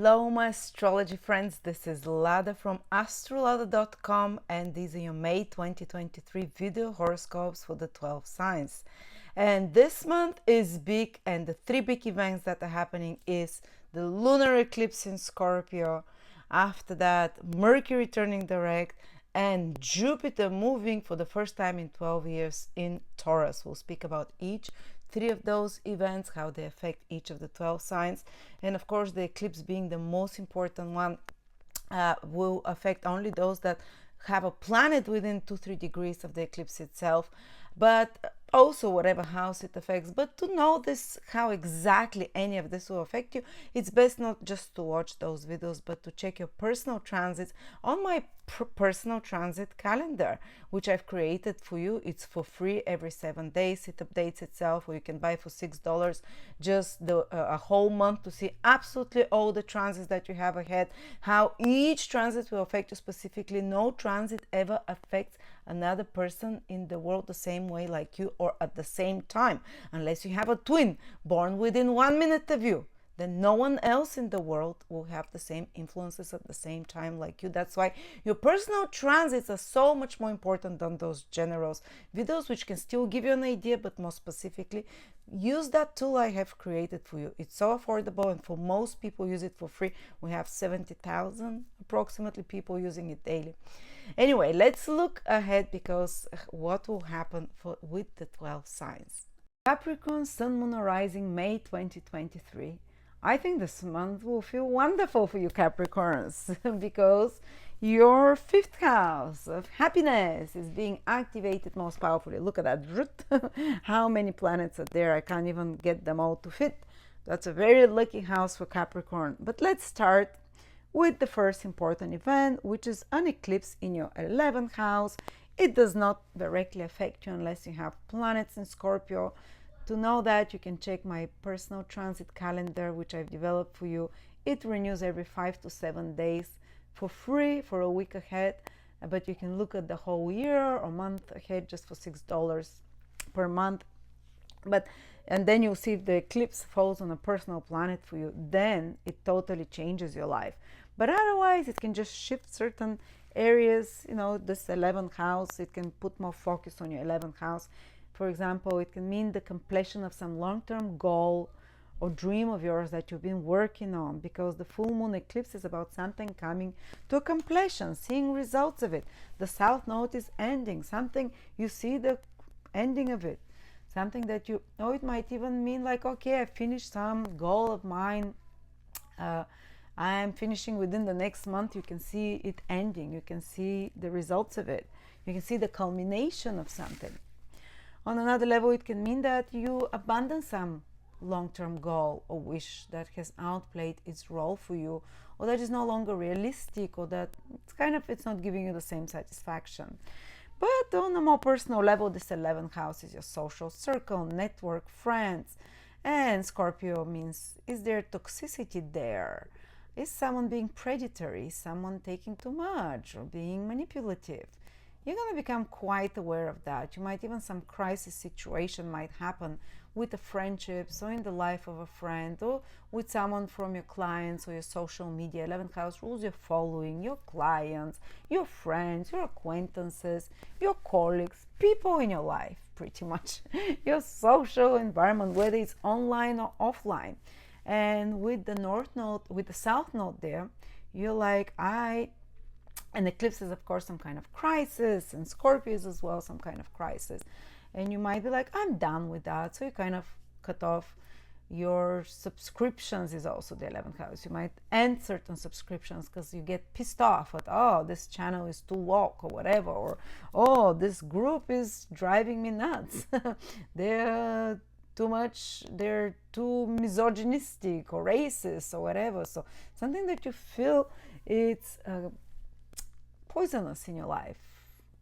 Hello my astrology friends, this is Lada from AstroladaOfficial and these are your May 2023 video horoscopes for the 12 signs. And this month is big, and the three big events that are happening is the Lunar Eclipse in Scorpio, after that Mercury turning direct, and Jupiter moving for the first time in 12 years in Taurus. We'll speak about each three of those events, how they affect each of the 12 signs, and of course the eclipse being the most important one will affect only those that have a planet within 2-3 degrees of the eclipse itself, but also whatever house it affects. But to know this, how exactly any of this will affect you, it's best not just to watch those videos, but to check your personal transits on my personal transit calendar, which I've created for you. It's for free every 7 days. It updates itself, or you can buy for $6 just a whole month to see absolutely all the transits that you have ahead, how each transit will affect you specifically. No transit ever affects another person in the world the same way like you, or at the same time, unless you have a twin born within 1 minute of you. Then no one else in the world will have the same influences at the same time like you. That's why your personal transits are so much more important than those general videos, which can still give you an idea, but more specifically, use that tool I have created for you. It's so affordable, and for most people use it for free. We have 70,000 approximately people using it daily. Anyway, let's look ahead, because what will happen with the 12 signs. Capricorn, Sun, Moon, Rising, May 2023. I think this month will feel wonderful for you Capricorns because your fifth house of happiness is being activated most powerfully. Look at that. How many planets are there? I can't even get them all to fit. That's a very lucky house for Capricorn. But let's start with the first important event, which is an eclipse in your 11th house. It does not directly affect you unless you have planets in Scorpio. To know that, you can check my personal transit calendar, which I've developed for you. It renews every 5 to 7 days for free for a week ahead, but you can look at the whole year or month ahead just for $6 per month. And then you'll see if the eclipse falls on a personal planet for you, then it totally changes your life. But otherwise, it can just shift certain areas. This 11th house, it can put more focus on your 11th house. For example, it can mean the completion of some long-term goal or dream of yours that you've been working on, because the full moon eclipse is about something coming to a completion, seeing results of it. The south node is ending something, you see the ending of it, something that it might even mean like, okay, I finished some goal of mine, I'm finishing within the next month. You can see it ending, you can see the results of it, you can see the culmination of something. On another level, it can mean that you abandon some long-term goal or wish that has outplayed its role for you, or that is no longer realistic, or that it's not giving you the same satisfaction. But on a more personal level, this 11th house is your social circle, network, friends. And Scorpio means, is there toxicity there? Is someone being predatory? Is someone taking too much or being manipulative? You're going to become quite aware of that. You might even, some crisis situation might happen with a friendship, so in the life of a friend, or with someone from your clients or your social media. 11th house rules your following, your clients, your friends, your acquaintances, your colleagues, people in your life, pretty much. Your social environment, whether it's online or offline. And with the north node, with the south node there, you're like, and eclipse is, of course, some kind of crisis, and Scorpio is as well some kind of crisis. And you might be like, I'm done with that. So you kind of cut off your subscriptions. Is also the 11th house. You might end certain subscriptions because you get pissed off at, oh, this channel is too woke or whatever, or oh, this group is driving me nuts. They're too misogynistic or racist or whatever. So something that you feel it's poisonous in your life,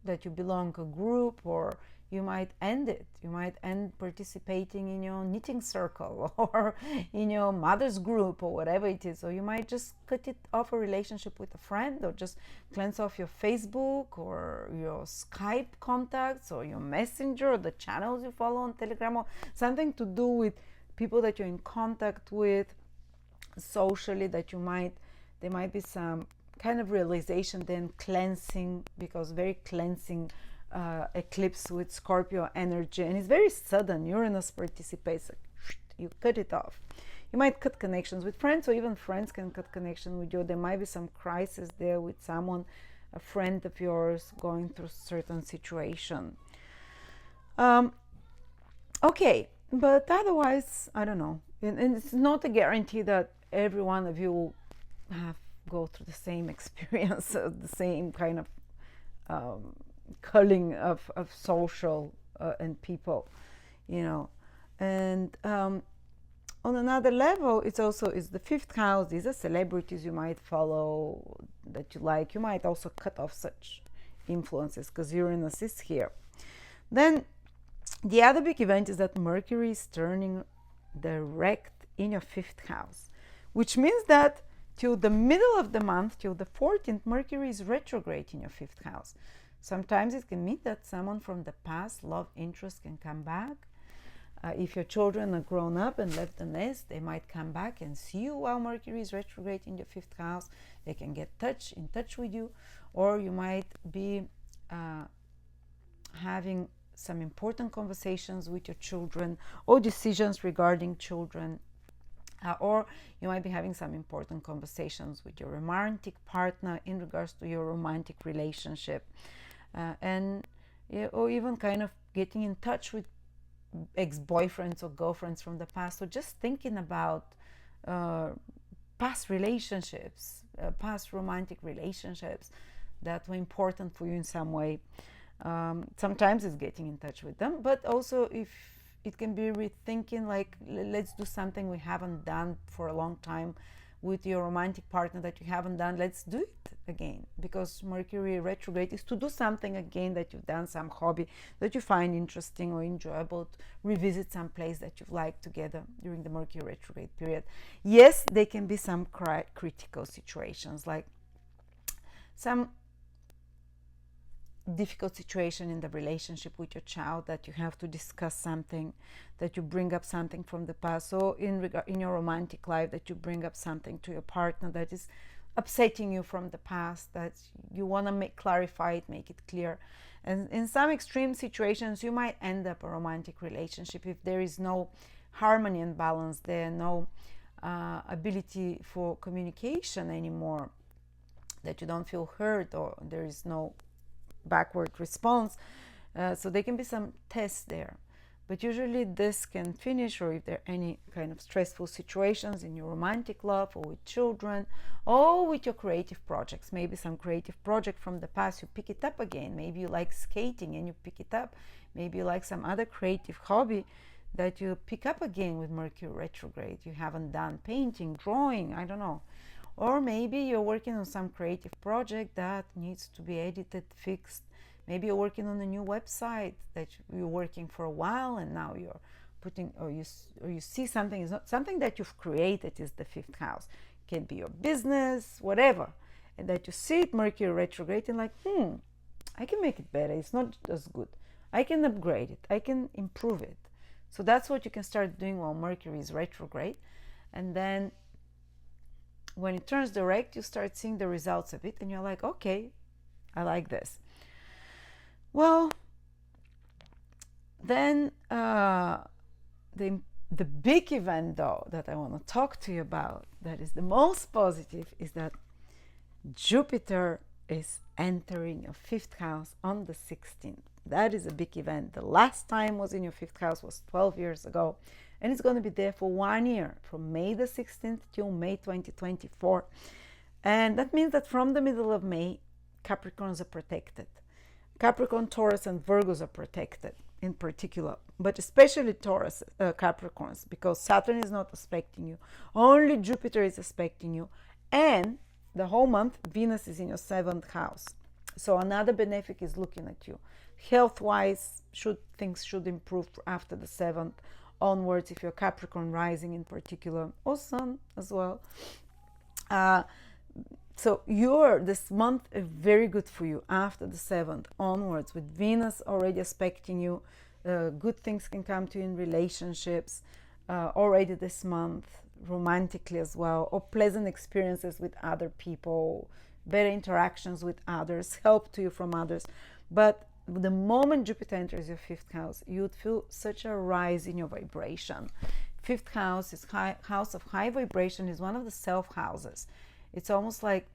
that you belong to a group, or you might end it. You might end participating in your knitting circle or in your mother's group or whatever it is. Or you might just cut it off, a relationship with a friend, or just cleanse off your Facebook or your Skype contacts or your Messenger or the channels you follow on Telegram, or something to do with people that you're in contact with. socially that there might be some kind of realization, then cleansing, because very cleansing eclipse with Scorpio energy, and it's very sudden. Uranus participates, you cut it off. You might cut connections with friends, or even friends can cut connection with you. There might be some crisis there with someone, a friend of yours, going through certain situation. Okay, but otherwise, I don't know. And it's not a guarantee that every one of you will go through the same experience, the same kind of culling of social and people, you know. And on another level, it's the fifth house. These are celebrities you might follow, that you like. You might also cut off such influences because Uranus is here. Then the other big event is that Mercury is turning direct in your fifth house, which means that till the middle of the month, till the 14th, Mercury is retrograde in your fifth house. Sometimes it can mean that someone from the past, love interest, can come back. If your children are grown up and left the nest, they might come back and see you while Mercury is retrograde in your fifth house. They can get in touch with you, or you might be having some important conversations with your children, or decisions regarding children, or you might be having some important conversations with your romantic partner in regards to your romantic relationship, or even kind of getting in touch with ex-boyfriends or girlfriends from the past. So just thinking about past relationships, past romantic relationships that were important for you in some way. Sometimes it's getting in touch with them, but also if it can be rethinking, like, let's do something we haven't done for a long time with your romantic partner that you haven't done. Let's do it again, because Mercury retrograde is to do something again that you've done, some hobby that you find interesting or enjoyable, revisit some place that you've liked together during the Mercury retrograde period. Yes, there can be some critical situations, like some difficult situation in the relationship with your child, that you have to discuss something, that you bring up something from the past. So in your romantic life, that you bring up something to your partner that is upsetting you from the past, that you want to clarify it, make it clear. And in some extreme situations, you might end up a romantic relationship if there is no harmony and balance there, no ability for communication anymore, that you don't feel heard, or there is no backward response. So there can be some tests there, but usually this can finish, or if there are any kind of stressful situations in your romantic love, or with children, or with your creative projects, maybe some creative project from the past, you pick it up again. Maybe you like skating and you pick it up. Maybe you like some other creative hobby that you pick up again with Mercury retrograde. You haven't done painting, drawing, I don't know. Or maybe you're working on some creative project that needs to be edited, fixed. Maybe you're working on a new website that you're working for a while, and now you're putting, or you see something is not something that you've created, is the fifth house. It can be your business, whatever, and that you see it Mercury retrograde and like, I can make it better. It's not as good. I can upgrade it. I can improve it. So that's what you can start doing while Mercury is retrograde, and then when it turns direct, you start seeing the results of it, and you're like, okay, I like this. Well, then the big event, though, that I want to talk to you about, that is the most positive, is that Jupiter is entering your fifth house on the 16th. That is a big event. The last time was in your fifth house was 12 years ago. And it's going to be there for 1 year, from May the 16th till May 2024. And that means that from the middle of May, Capricorns are protected. Capricorn, Taurus, and Virgos are protected in particular, but especially Taurus, Capricorns, because Saturn is not aspecting you. Only Jupiter is aspecting you. And the whole month, Venus is in your 7th house. So another benefic is looking at you. Health-wise, things should improve after the 7th onwards, if you're Capricorn rising in particular, or Sun as well. So this month is very good for you after the 7th onwards, with Venus already aspecting you. Good things can come to you in relationships already this month. romantically as well, or pleasant experiences with other people, better interactions with others, help to you from others. But the moment Jupiter enters your fifth house, you would feel such a rise in your vibration. Fifth house is house of high vibration, is one of the self houses. It's almost like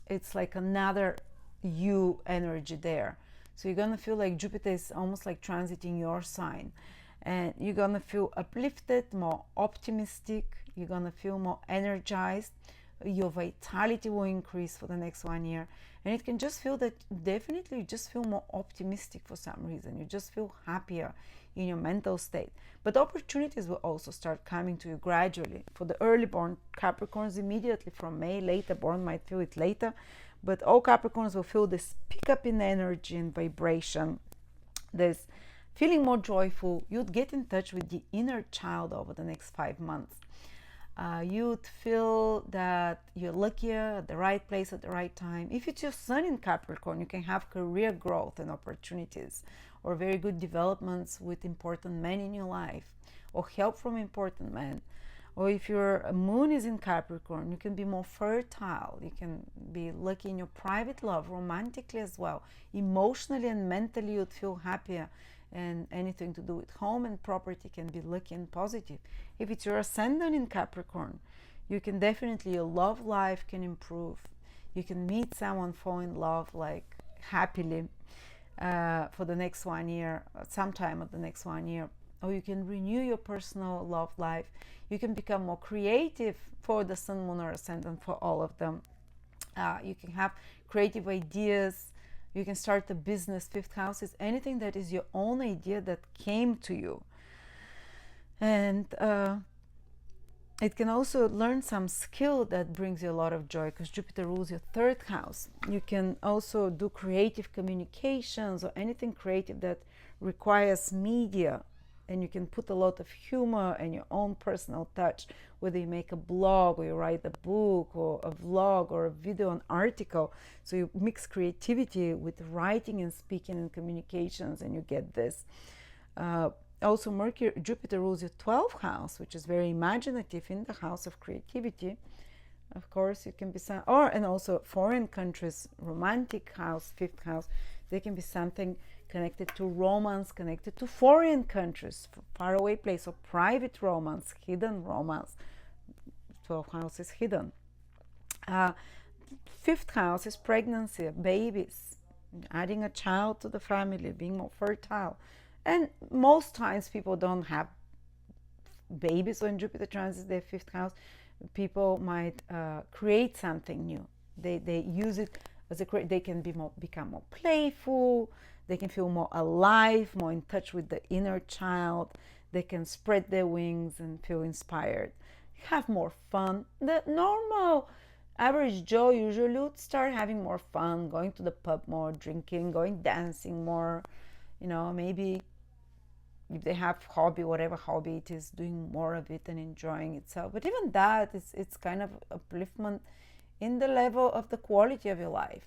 it's like another you energy there. So you're gonna feel like Jupiter is almost like transiting your sign, and you're gonna feel uplifted, more optimistic. You're gonna feel more energized. Your vitality will increase for the next 1 year, and it can just feel that definitely you just feel more optimistic for some reason. You just feel happier in your mental state. But opportunities will also start coming to you gradually. For the early born Capricorns, immediately from May. Later born might feel it later, but all Capricorns will feel this pickup in energy and vibration, this feeling more joyful. You'd get in touch with the inner child over the next 5 months. You'd feel that you're luckier at the right place at the right time. If it's your sun in Capricorn, you can have career growth and opportunities, or very good developments with important men in your life, or help from important men. Or if your moon is in Capricorn, you can be more fertile. You can be lucky in your private love, romantically as well. Emotionally and mentally, you'd feel happier, and anything to do with home and property can be lucky and positive. If it's your ascendant in Capricorn, you can definitely, your love life can improve. You can meet someone, fall in love like happily for the next 1 year, sometime at the next 1 year. Or you can renew your personal love life. You can become more creative for the sun, moon, or ascendant, for all of them. You can have creative ideas. You can start a business. Fifth house is anything that is your own idea that came to you. And it can also learn some skill that brings you a lot of joy, because Jupiter rules your third house. You can also do creative communications or anything creative that requires media, and you can put a lot of humor and your own personal touch, whether you make a blog or you write a book or a vlog or a video, an article. So you mix creativity with writing and speaking and communications, and you get this. Also, Jupiter rules your 12th house, which is very imaginative, in the house of creativity. Of course, it can be some, and also foreign countries, romantic house, fifth house. They can be something connected to romance, connected to foreign countries, faraway place, or private romance, hidden romance. 12th house is hidden. Fifth house is pregnancy, babies, adding a child to the family, being more fertile. And most times people don't have babies when Jupiter transits their fifth house. People might create something new. They use it as they can become more playful. They can feel more alive, more in touch with the inner child. They can spread their wings and feel inspired. Have more fun. The normal average Joe usually would start having more fun, going to the pub more, drinking, going dancing more. Maybe if they have hobby, whatever hobby it is, doing more of it and enjoying itself. But even that, it's kind of upliftment in the level of the quality of your life.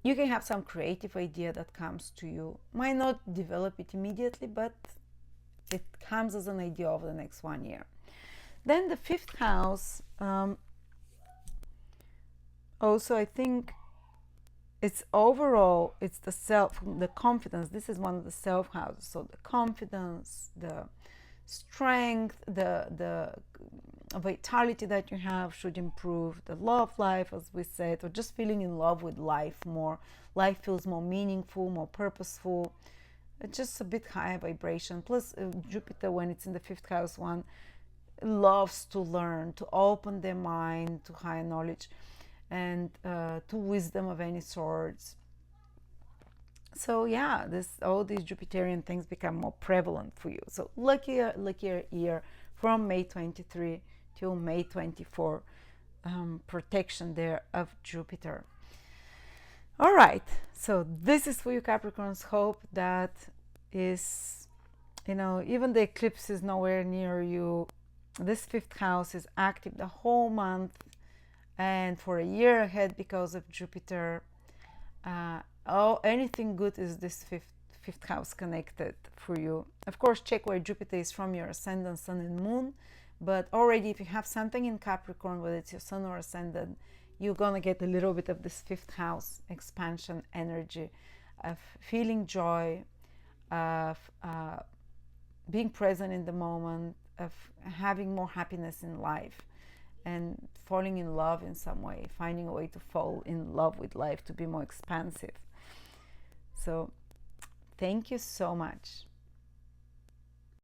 You can have some creative idea that comes to you. Might not develop it immediately, but it comes as an idea over the next 1 year. Then the fifth house, also I think it's overall, it's the self, the confidence. This is one of the self houses. So the confidence, the strength, the vitality that you have should improve. The love life, as we said, or just feeling in love with life more. Life feels more meaningful, more purposeful. It's just a bit higher vibration. Plus Jupiter, when it's in the fifth house, one loves to learn, to open their mind to higher knowledge and to wisdom of any sorts. So yeah, all these Jupiterian things become more prevalent for you. So luckier year from May 23 till May 24. Protection there of Jupiter. All right, so this is for you Capricorns. Hope that is, even the eclipse is nowhere near you. This fifth house is active the whole month and for a year ahead because of Jupiter. Anything good is this fifth house connected for you. Of course, check where Jupiter is from your ascendant, sun and moon. But already if you have something in Capricorn, whether it's your sun or ascendant, you're gonna get a little bit of this fifth house expansion energy of feeling joy, of being present in the moment, of having more happiness in life, and falling in love in some way, finding a way to fall in love with life, to be more expansive. So thank you so much.